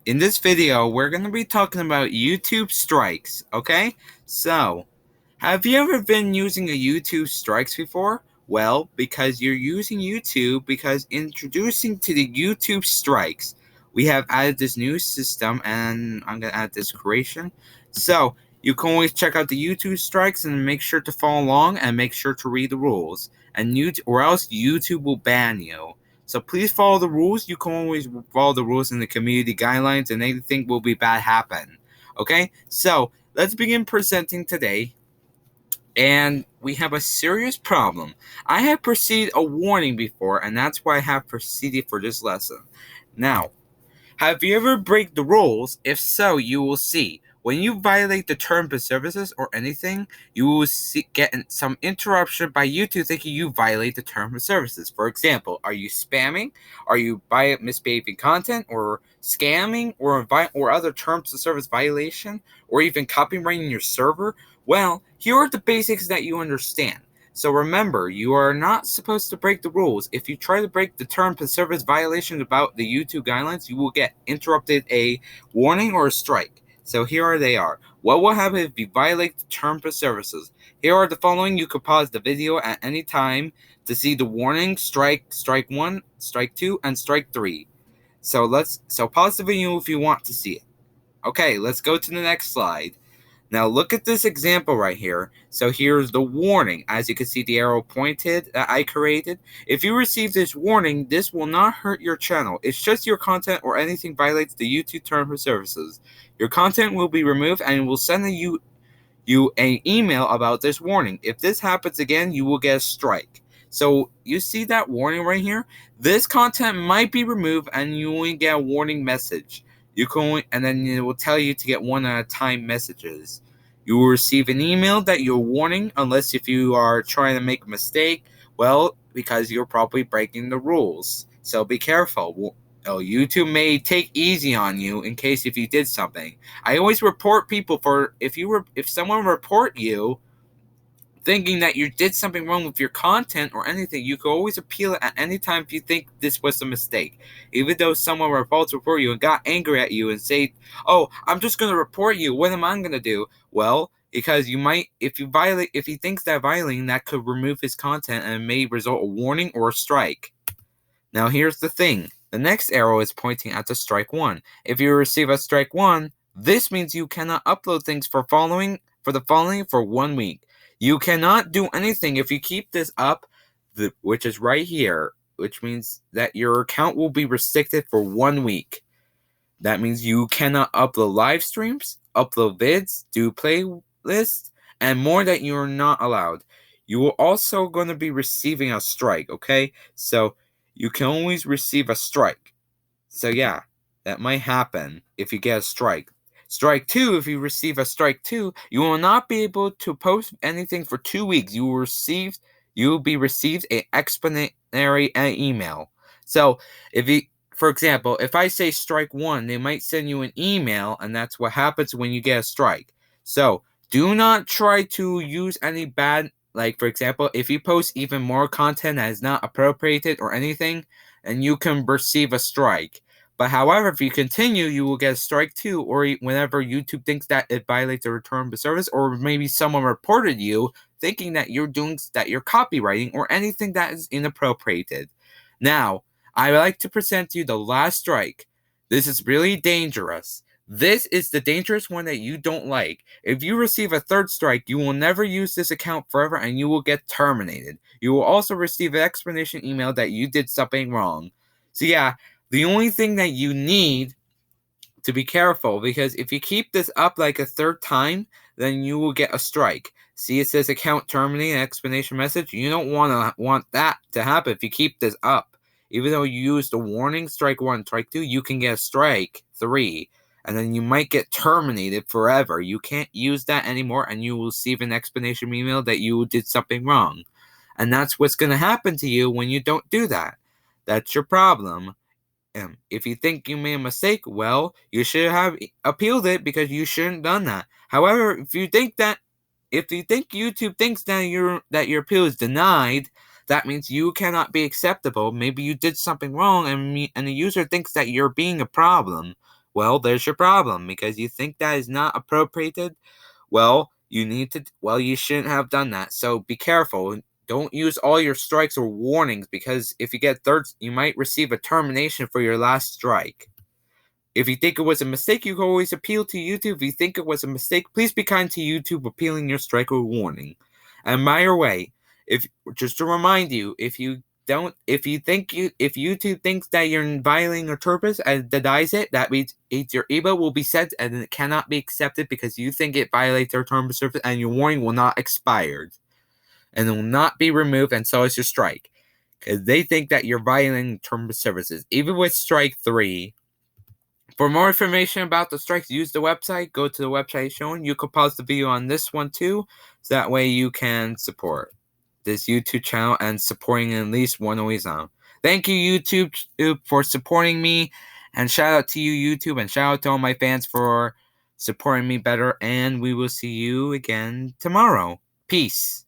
In this video, we're going to be talking about YouTube strikes, okay? So, have you ever been using a YouTube strikes before? Well, because you're using YouTube because introducing to the YouTube strikes, we have added this new system and I'm going to add this creation. So, you can always check out the YouTube strikes and make sure to follow along and make sure to read the rules. Or else YouTube will ban you. So please follow the rules. You can always follow the rules in the community guidelines and anything will be bad happen. Okay? So let's begin presenting today. And we have a serious problem. I have proceeded a warning before, and that's why I have proceeded for this lesson. Now, have you ever break the rules? If so, you will see. When you violate the terms of services or anything, you will get some interruption by YouTube thinking you violate the terms of services. For example, are you spamming? Are you misbehaving content or scamming or other terms of service violation or even copyrighting your server? Well, here are the basics that you understand. So remember, you are not supposed to break the rules. If you try to break the terms of service violation about the YouTube guidelines, you will get interrupted a warning or a strike. So here they are. What will happen if you violate the terms of services? Here are the following. You could pause the video at any time to see the warning, strike 1, strike 2, and strike 3. So pause the video if you want to see it. Okay, let's go to the next slide. Now look at this example right here. So here's the warning. As you can see the arrow pointed that I created. If you receive this warning, this will not hurt your channel. It's just your content or anything violates the YouTube terms of services. Your content will be removed and will send you an email about this warning. If this happens again, you will get a strike. So you see that warning right here? This content might be removed and you only get a warning message. And then it will tell you to get one at a time messages. You will receive an email that you're warning unless if you are trying to make a mistake. Well, because you're probably breaking the rules. So be careful. YouTube may take easy on you in case if you did something. I always report people for if someone report you thinking that you did something wrong with your content or anything, you can always appeal it at any time if you think this was a mistake. Even though someone reports report you and got angry at you and say, "Oh, I'm just gonna report you. What am I gonna do?" Well, because you might, if he thinks that violating that could remove his content and it may result a warning or a strike. Now here's the thing. The next arrow is pointing at the strike 1. If you receive a strike 1, this means you cannot upload things for the following for 1 week. You cannot do anything if you keep this up, which is right here, which means that your account will be restricted for 1 week. That means you cannot upload live streams, upload vids, do playlists, and more that you are not allowed. You will also going to be receiving a strike, okay? So you can always receive a strike. So yeah, that might happen if you get a strike. Strike 2, if you receive a strike 2, you will not be able to post anything for 2 weeks. You will be received an explanatory email. So for example, if I say strike 1, they might send you an email, and that's what happens when you get a strike. So do not try to use any bad, like for example, if you post even more content that is not appropriated or anything, and you can receive a strike. But however, if you continue, you will get a strike 2, or whenever YouTube thinks that it violates the return of service, or maybe someone reported you thinking that you're copywriting or anything that is inappropriated. Now, I would like to present to you the last strike. This is really dangerous. This is the dangerous one that you don't like. If you receive a third strike, you will never use this account forever and you will get terminated. You will also receive an explanation email that you did something wrong. So yeah, the only thing that you need to be careful, because if you keep this up like a third time, then you will get a strike. See, it says account terminated, explanation message. You don't want that to happen if you keep this up. Even though you use the warning, strike 1, strike 2, you can get a strike 3. And then you might get terminated forever. You can't use that anymore, and you will receive an explanation email that you did something wrong. And that's what's going to happen to you when you don't do that. That's your problem. If you think you made a mistake, well, you should have appealed it because you shouldn't have done that. However, if you think YouTube thinks that your appeal is denied, that means you cannot be acceptable. Maybe you did something wrong, and the user thinks that you're being a problem. well, there's your problem. Because you think that is not appropriated, well, you shouldn't have done that. So be careful. Don't use all your strikes or warnings, because if you get third, you might receive a termination for your last strike. If you think it was a mistake, you can always appeal to YouTube. If you think it was a mistake, please be kind to YouTube appealing your strike or warning. And by your way, if just to remind you, if YouTube thinks that you're violating your purpose and denies it, that means your email will be sent and it cannot be accepted because you think it violates their terms of service, and your warning will not expire, and it will not be removed, and so is your strike, because they think that you're violating terms of services, even with strike 3. For more information about the strikes, use the website. Go to the website shown. You can pause the video on this one too, so that way you can support this YouTube channel and supporting at least one Oizan. Thank you, YouTube, for supporting me, and shout out to you, YouTube, and shout out to all my fans for supporting me better. And we will see you again tomorrow. Peace.